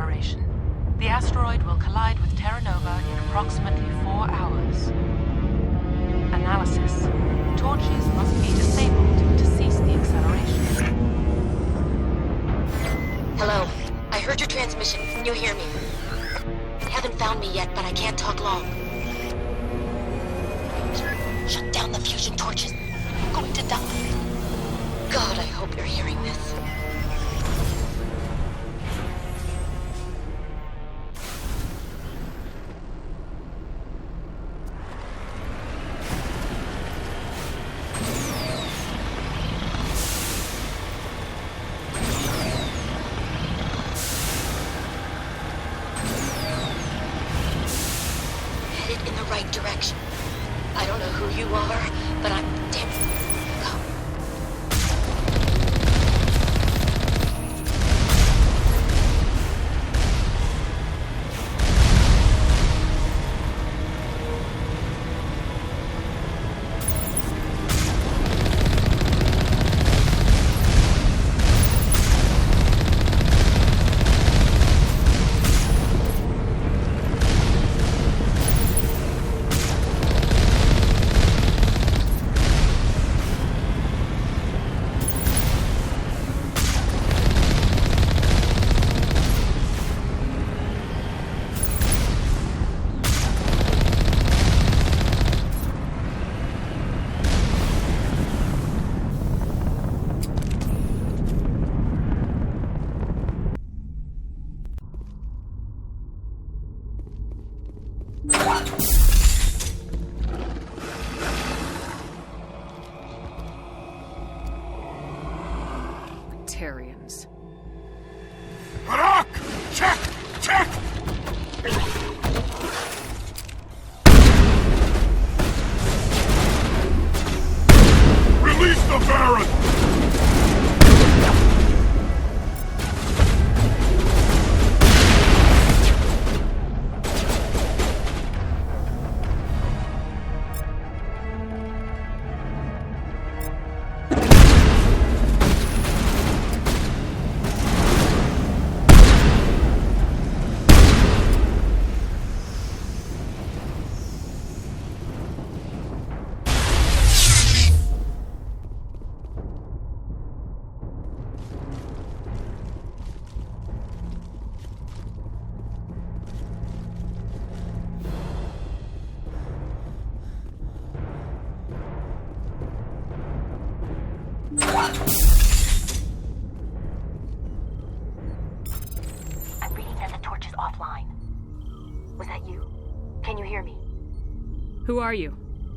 acceleration. The asteroid will collide with Terra Nova in approximately 4 hours. Analysis. Torches must be disabled to cease the acceleration. Hello. I heard your transmission. Can you hear me? They haven't found me yet, but I can't talk long. Shut down the fusion torches. I'm going to die. God, I hope you're hearing this. Headed in the right direction. I don't know who you are, but I'm damn go. Batarians. Balak! Check! Check! Release the Baron! I'm reading that the torch is offline. Was that you? Can you hear me? Who are you?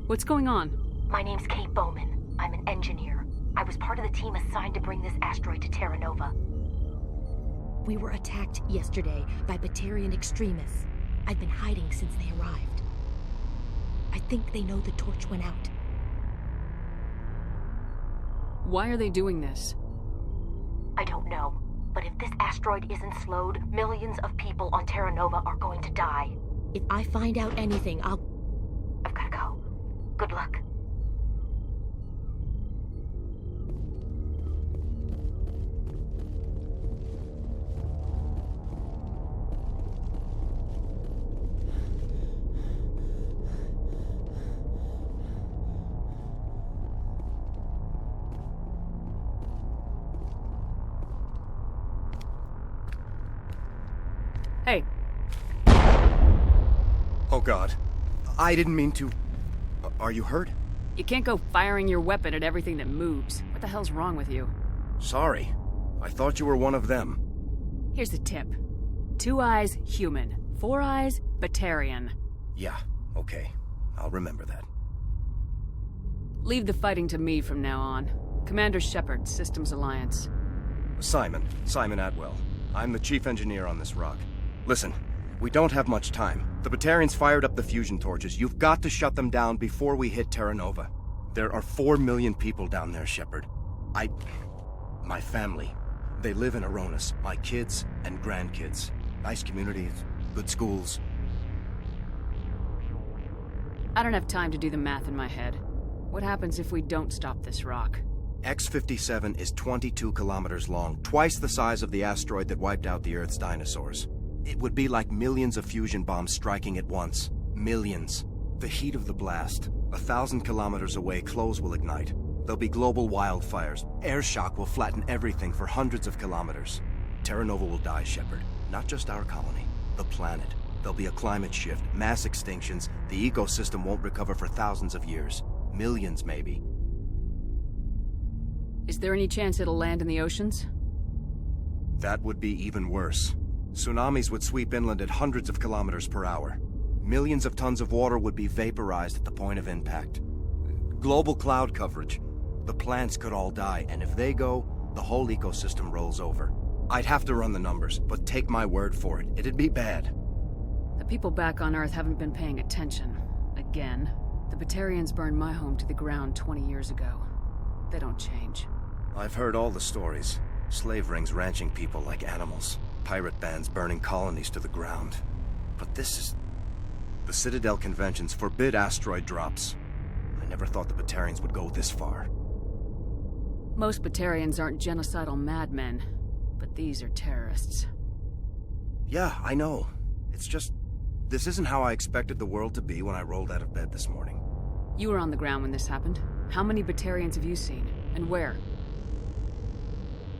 What's going on? My name's Kate Bowman. I'm an engineer. I was part of the team assigned to bring this asteroid to Terra Nova. We were attacked yesterday by batarian extremists. I've been hiding since they arrived. I think they know the torch went out. Why are they doing this? I don't know. But if this asteroid isn't slowed, millions of people on Terra Nova are going to die. If I find out anything, I've gotta go. Good luck. Hey. Oh God. I didn't mean to... Are you hurt? You can't go firing your weapon at everything that moves. What the hell's wrong with you? Sorry. I thought you were one of them. Here's the tip. 2 eyes, human. 4 eyes, batarian. Yeah, okay. I'll remember that. Leave the fighting to me from now on. Commander Shepard, Systems Alliance. Simon Atwell. I'm the chief engineer on this rock. Listen, we don't have much time. The Batarians fired up the fusion torches. You've got to shut them down before we hit Terra Nova. There are 4 million people down there, Shepard. My family, they live in Aronis. My kids and grandkids. Nice communities, good schools. I don't have time to do the math in my head. What happens if we don't stop this rock? X-57 is 22 kilometers long, twice the size of the asteroid that wiped out the Earth's dinosaurs. It would be like millions of fusion bombs striking at once. Millions. The heat of the blast. 1,000 kilometers away, clothes will ignite. There'll be global wildfires. Air shock will flatten everything for hundreds of kilometers. Terra Nova will die, Shepard. Not just our colony. The planet. There'll be a climate shift, mass extinctions. The ecosystem won't recover for thousands of years. Millions, maybe. Is there any chance it'll land in the oceans? That would be even worse. Tsunamis would sweep inland at hundreds of kilometers per hour. Millions of tons of water would be vaporized at the point of impact. Global cloud coverage. The plants could all die, and if they go, the whole ecosystem rolls over. I'd have to run the numbers, but take my word for it, it'd be bad. The people back on Earth haven't been paying attention. Again. The batarians burned my home to the ground 20 years ago. They don't change. I've heard all the stories. Slave rings ranching people like animals. Pirate bands burning colonies to the ground. But this is... The Citadel conventions forbid asteroid drops. I never thought the Batarians would go this far. Most Batarians aren't genocidal madmen, but these are terrorists. Yeah, I know. It's just... This isn't how I expected the world to be when I rolled out of bed this morning. You were on the ground when this happened. How many Batarians have you seen? And where?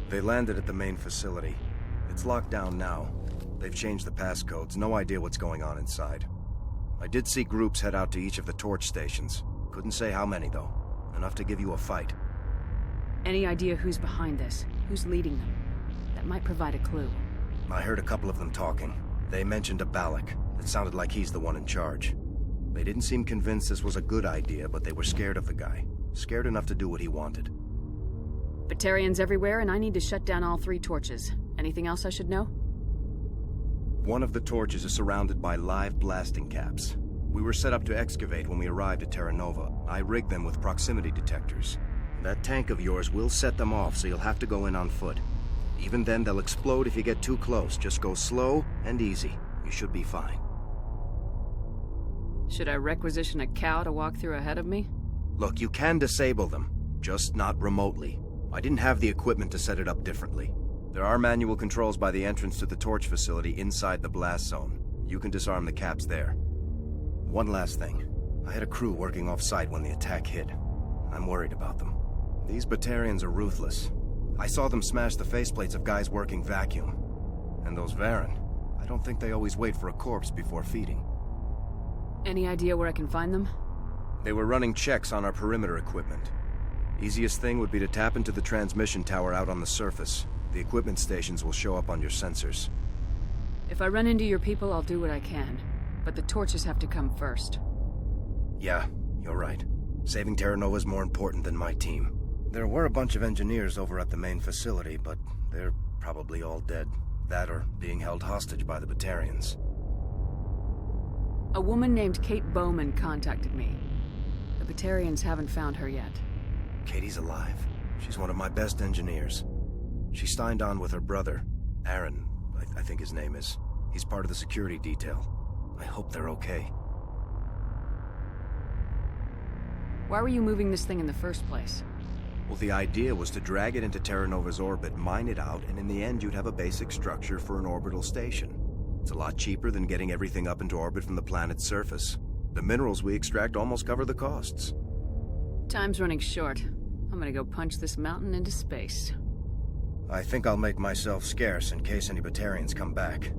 They landed at the main facility. It's locked down now. They've changed the passcodes, no idea what's going on inside. I did see groups head out to each of the torch stations. Couldn't say how many, though. Enough to give you a fight. Any idea who's behind this? Who's leading them? That might provide a clue. I heard a couple of them talking. They mentioned a Balak. It sounded like he's the one in charge. They didn't seem convinced this was a good idea, but they were scared of the guy. Scared enough to do what he wanted. Batarians everywhere, and I need to shut down all 3 torches. Anything else I should know? One of the torches is surrounded by live blasting caps. We were set up to excavate when we arrived at Terra Nova. I rigged them with proximity detectors. That tank of yours will set them off, so you'll have to go in on foot. Even then, they'll explode if you get too close. Just go slow and easy. You should be fine. Should I requisition a cow to walk through ahead of me? Look, you can disable them, just not remotely. I didn't have the equipment to set it up differently. There are manual controls by the entrance to the torch facility inside the blast zone. You can disarm the caps there. One last thing. I had a crew working off-site when the attack hit. I'm worried about them. These Batarians are ruthless. I saw them smash the faceplates of guys working vacuum. And those Varen, I don't think they always wait for a corpse before feeding. Any idea where I can find them? They were running checks on our perimeter equipment. Easiest thing would be to tap into the transmission tower out on the surface. The equipment stations will show up on your sensors. If I run into your people, I'll do what I can. But the torches have to come first. Yeah, you're right. Saving Terra Nova is more important than my team. There were a bunch of engineers over at the main facility, but they're probably all dead. That or being held hostage by the Batarians. A woman named Kate Bowman contacted me. The Batarians haven't found her yet. Katie's alive. She's one of my best engineers. She signed on with her brother, Aaron, I think his name is. He's part of the security detail. I hope they're okay. Why were you moving this thing in the first place? Well, the idea was to drag it into Terra Nova's orbit, mine it out, and in the end you'd have a basic structure for an orbital station. It's a lot cheaper than getting everything up into orbit from the planet's surface. The minerals we extract almost cover the costs. Time's running short. I'm gonna go punch this mountain into space. I think I'll make myself scarce in case any Batarians come back.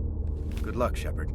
Good luck, Shepard.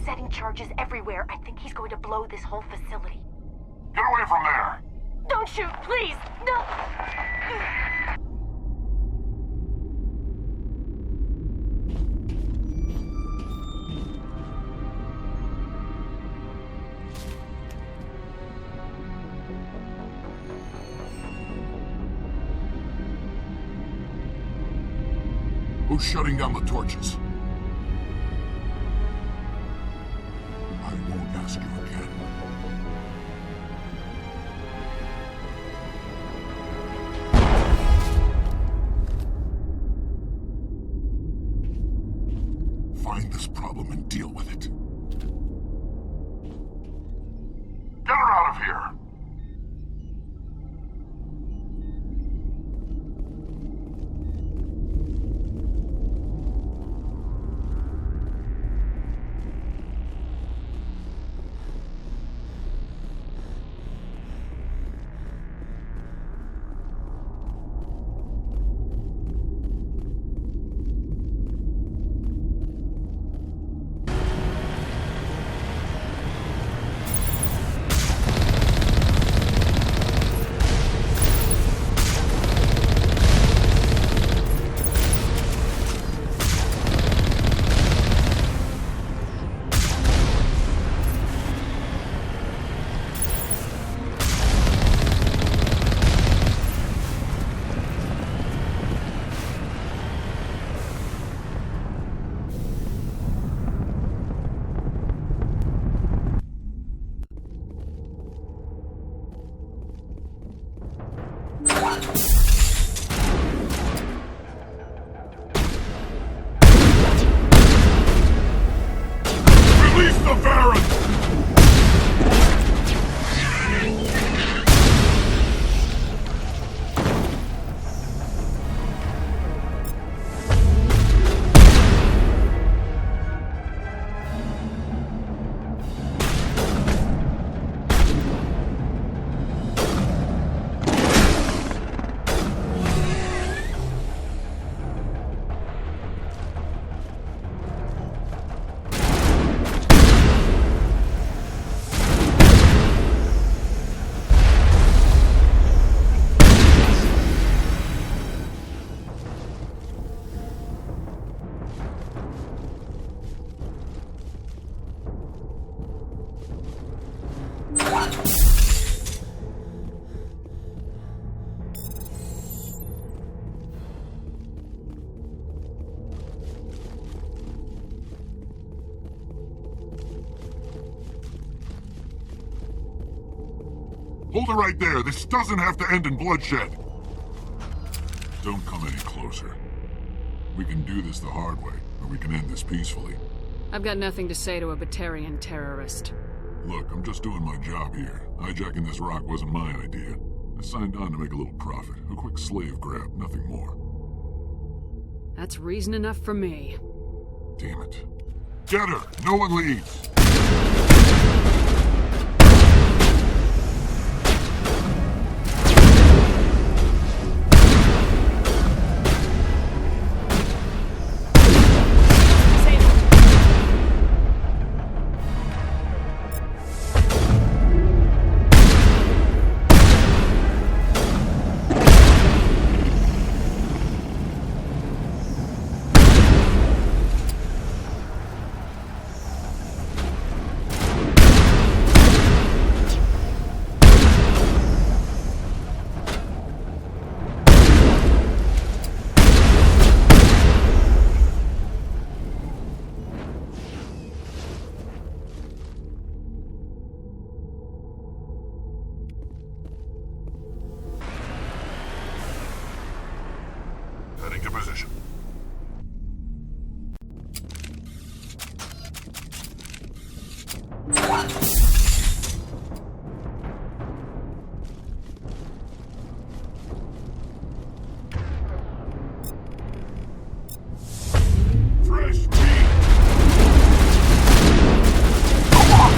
setting charges everywhere. I think he's going to blow this whole facility. Get away from there! Don't shoot, please! No! Who's shutting down the torches? I won't ask you again. Find this problem and deal with it. Get her out of here! Release the Baron! Hold it right there. This doesn't have to end in bloodshed. Don't come any closer. We can do this the hard way, or we can end this peacefully. I've got nothing to say to a batarian terrorist. Look, I'm just doing my job here. Hijacking this rock wasn't my idea. I signed on to make a little profit. A quick slave grab, nothing more. That's reason enough for me. Damn it. Get her! No one leaves! Heading to position. Fresh meat! Come on!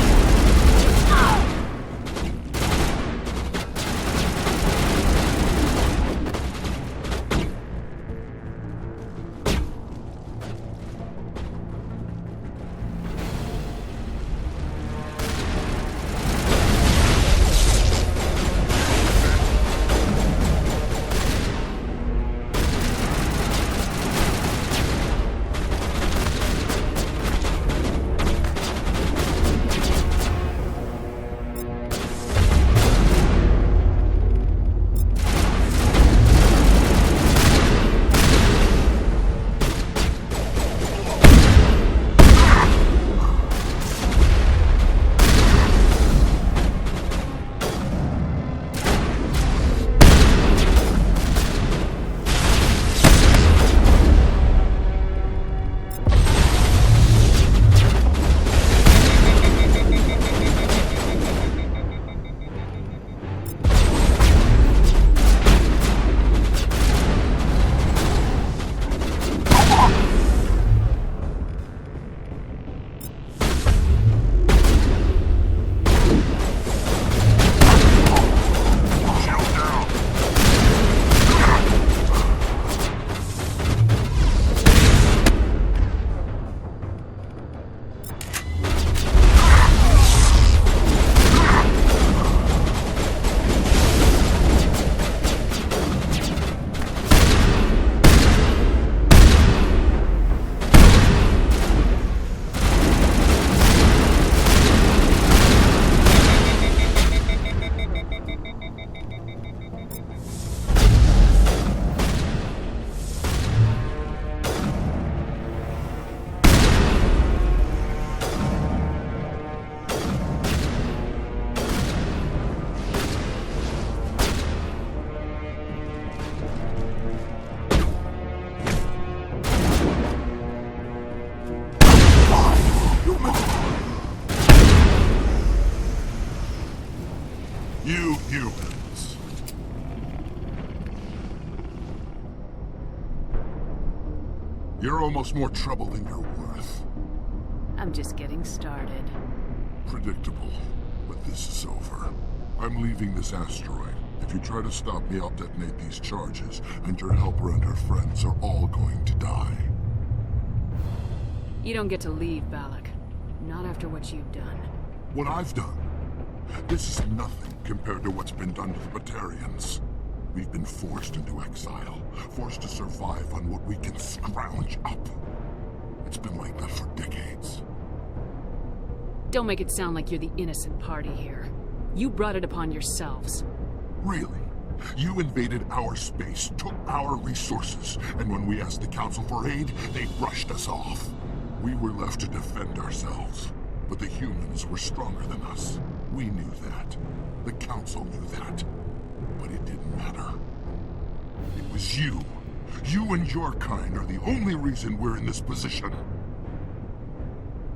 You humans. You're almost more trouble than you're worth. I'm just getting started. Predictable, but this is over. I'm leaving this asteroid. If you try to stop me, I'll detonate these charges, and your helper and her friends are all going to die. You don't get to leave, Balak. Not after what you've done. What I've done? This is nothing compared to what's been done to the Batarians. We've been forced into exile, forced to survive on what we can scrounge up. It's been like that for decades. Don't make it sound like you're the innocent party here. You brought it upon yourselves. Really? You invaded our space, took our resources, and when we asked the Council for aid, they brushed us off. We were left to defend ourselves, but the humans were stronger than us. We knew that. The Council knew that. But it didn't matter. It was you. You and your kind are the only reason we're in this position.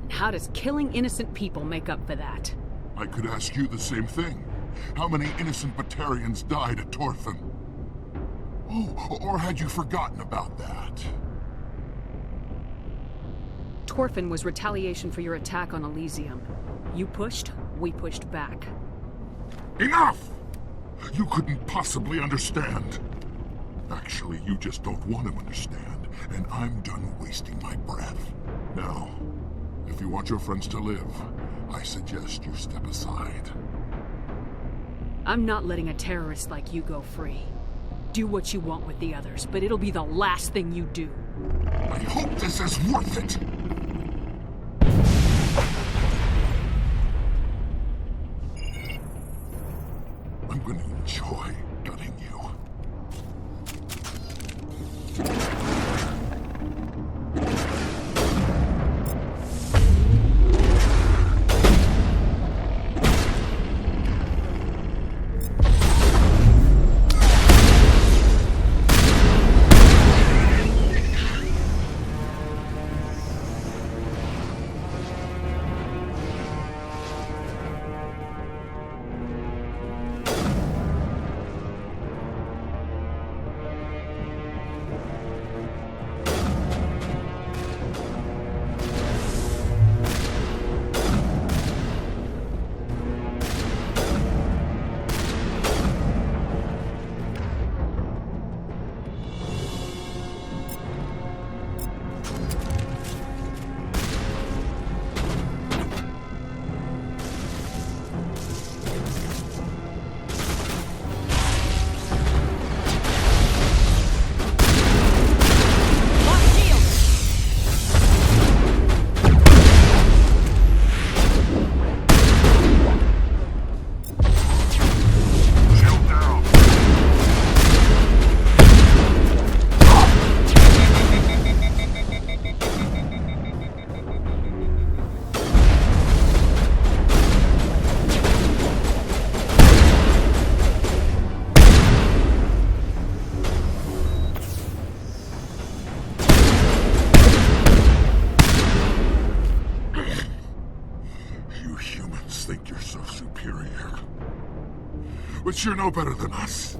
How does killing innocent people make up for that? I could ask you the same thing. How many innocent batarians died at Torfin? Oh, or had you forgotten about that? Torfin was retaliation for your attack on Elysium. You pushed, we pushed back. Enough! You couldn't possibly understand. Actually, you just don't want to understand, and I'm done wasting my breath. Now, if you want your friends to live, I suggest you step aside. I'm not letting a terrorist like you go free. Do what you want with the others, but it'll be the last thing you do. I hope this is worth it! I'm going to enjoy gutting you. But you're no better than us.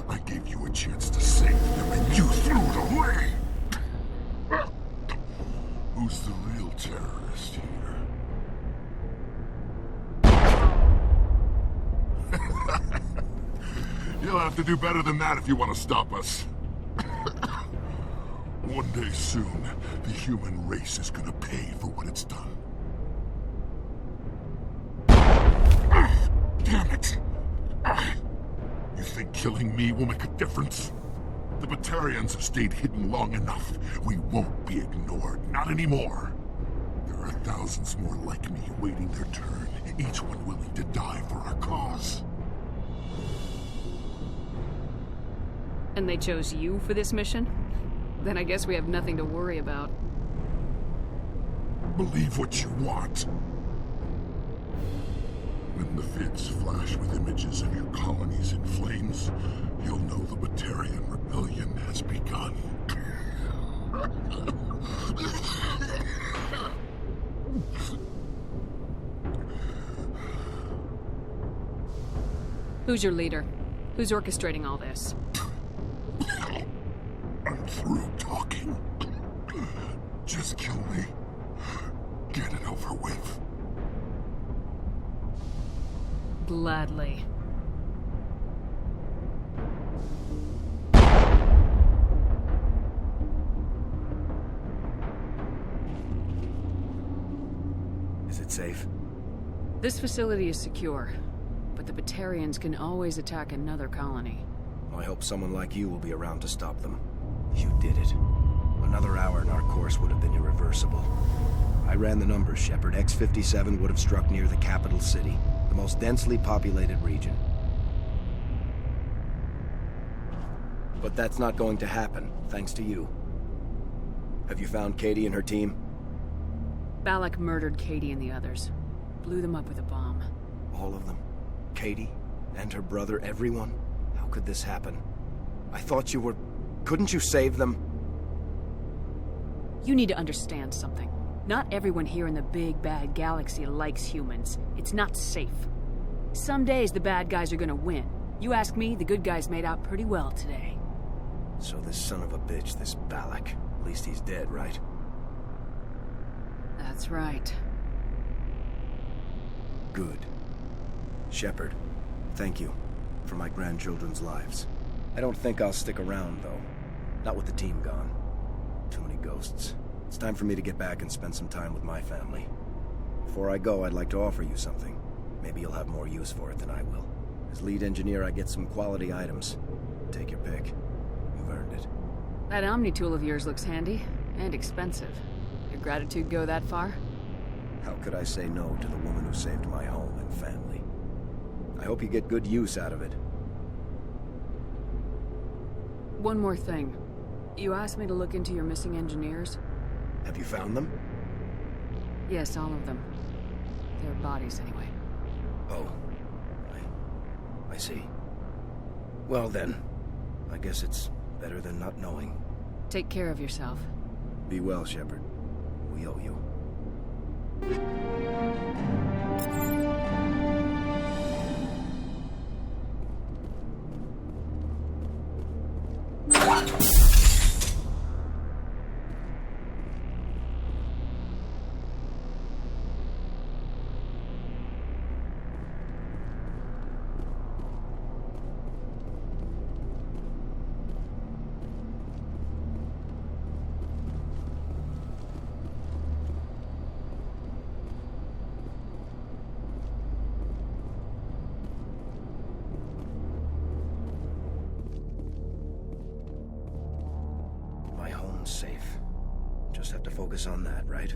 I gave you a chance to save them, and you threw it away! Who's the real terrorist here? You'll have to do better than that if you want to stop us. One day soon, the human race is gonna pay for what it's done. Damn it! You think killing me will make a difference? The Batarians have stayed hidden long enough. We won't be ignored, not anymore. There are thousands more like me waiting their turn, each one willing to die for our cause. And they chose you for this mission? Then I guess we have nothing to worry about. Believe what you want. When the vids flash with images of your colonies in flames, you'll know the Batarian rebellion has begun. Who's your leader? Who's orchestrating all this? I'm through talking. Just kill me. Get it over with. Gladly. Is it safe? This facility is secure, but the Batarians can always attack another colony. I hope someone like you will be around to stop them. You did it. Another hour and our course would have been irreversible. I ran the numbers, Shepard. X-57 would have struck near the capital city, the most densely populated region. But that's not going to happen, thanks to you. Have you found Katie and her team? Balak murdered Katie and the others. Blew them up with a bomb. All of them? Katie? And her brother, everyone? How could this happen? I thought you were... Couldn't you save them? You need to understand something. Not everyone here in the big bad galaxy likes humans. It's not safe. Some days the bad guys are gonna win. You ask me, the good guys made out pretty well today. So this son of a bitch, this Balak, at least he's dead, right? That's right. Good. Shepard, thank you for my grandchildren's lives. I don't think I'll stick around, though. Not with the team gone. Too many ghosts. It's time for me to get back and spend some time with my family. Before I go, I'd like to offer you something. Maybe you'll have more use for it than I will. As lead engineer, I get some quality items. Take your pick. You've earned it. That Omni tool of yours looks handy and expensive. Your gratitude go that far? How could I say no to the woman who saved my home and family? I hope you get good use out of it. One more thing. You asked me to look into your missing engineers? Have you found them? Yes, all of them. Their bodies, anyway. Oh. I see. Well then, I guess it's better than not knowing. Take care of yourself. Be well, Shepard. We owe you. Safe. Just have to focus on that, right?